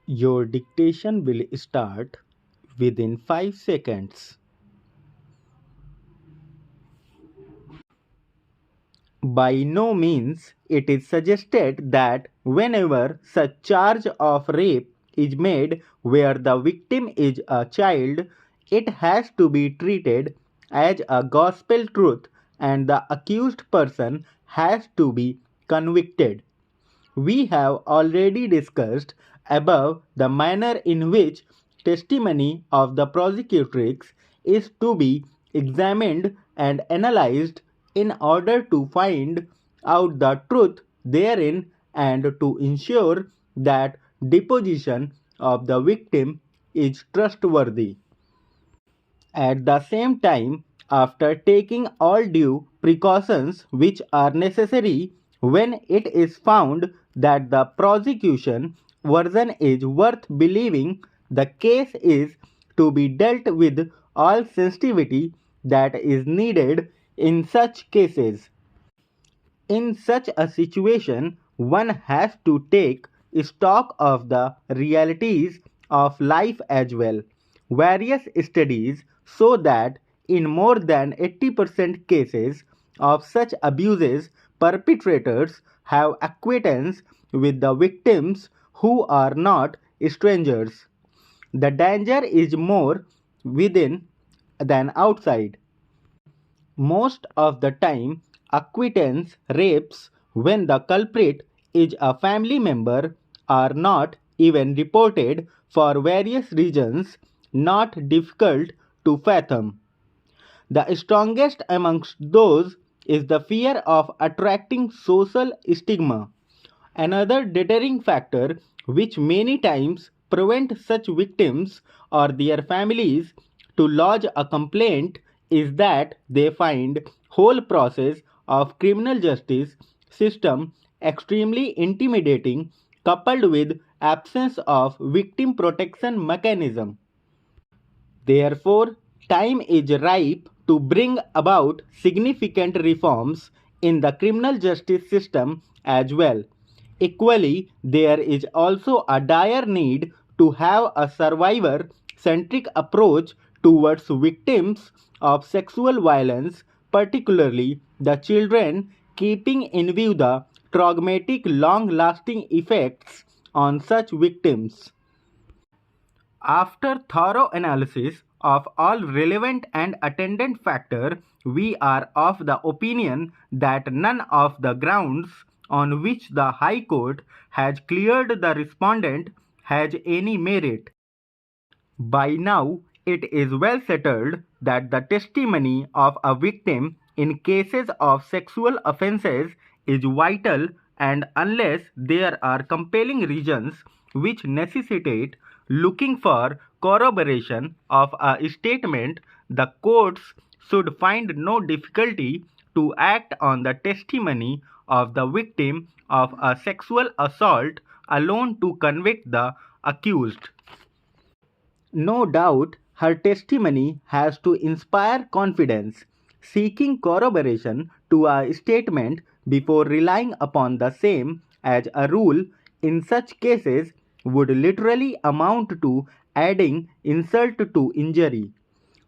Your dictation will start within 5 seconds. By no means it is suggested that whenever such charge of rape is made where the victim is a child, it has to be treated as a gospel truth and the accused person has to be convicted. We have already discussed above the manner in which testimony of the prosecutrix is to be examined and analyzed in order to find out the truth therein and to ensure that deposition of the victim is trustworthy. At the same time, after taking all due precautions which are necessary, when it is found that the prosecution version is worth believing, the case is to be dealt with all sensitivity that is needed in such cases. In such a situation, one has to take stock of the realities of life as well. Various studies show that in more than 80% cases of such abuses, perpetrators have acquaintance with the victims who are not strangers. The danger is more within than outside. Most of the time, acquittance rapes when the culprit is a family member are not even reported for various reasons not difficult to fathom. The strongest amongst those is the fear of attracting social stigma. Another deterring factor which many times prevent such victims or their families to lodge a complaint is that they find whole process of criminal justice system extremely intimidating coupled with absence of victim protection mechanism. Therefore, time is ripe to bring about significant reforms in the criminal justice system as well. Equally, there is also a dire need to have a survivor centric approach towards victims of sexual violence, particularly the children, keeping in view the traumatic long lasting effects on such victims. After thorough analysis of all relevant and attendant factors, we are of the opinion that none of the grounds on which the High Court has cleared the respondent has any merit. By now, it is well settled that the testimony of a victim in cases of sexual offences is vital, and unless there are compelling reasons which necessitate looking for corroboration of a statement, the courts should find no difficulty to act on the testimony of the victim of a sexual assault alone to convict the accused. No doubt her testimony has to inspire confidence. Seeking corroboration to a statement before relying upon the same as a rule in such cases would literally amount to adding insult to injury.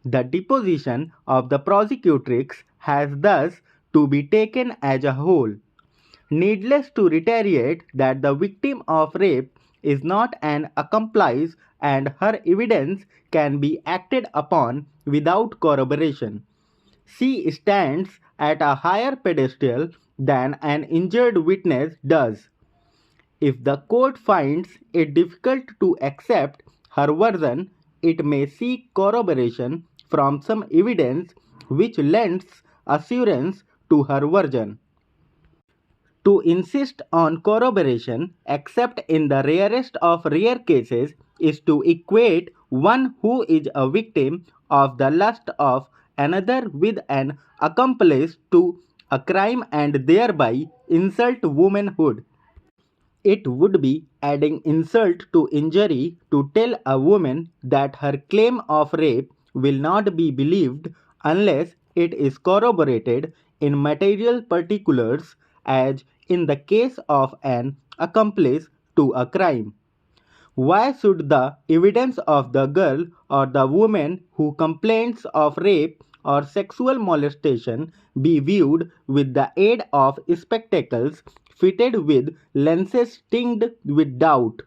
The deposition of the prosecutrix has thus to be taken as a whole. Needless to reiterate that the victim of rape is not an accomplice and her evidence can be acted upon without corroboration. She stands at a higher pedestal than an injured witness does. If the court finds it difficult to accept her version, it may seek corroboration from some evidence which lends assurance to her version. To insist on corroboration, except in the rarest of rare cases, is to equate one who is a victim of the lust of another with an accomplice to a crime and thereby insult womanhood. It would be adding insult to injury to tell a woman that her claim of rape will not be believed unless it is corroborated in material particulars, as in the case of an accomplice to a crime. Why should the evidence of the girl or the woman who complains of rape or sexual molestation be viewed with the aid of spectacles fitted with lenses tinged with doubt?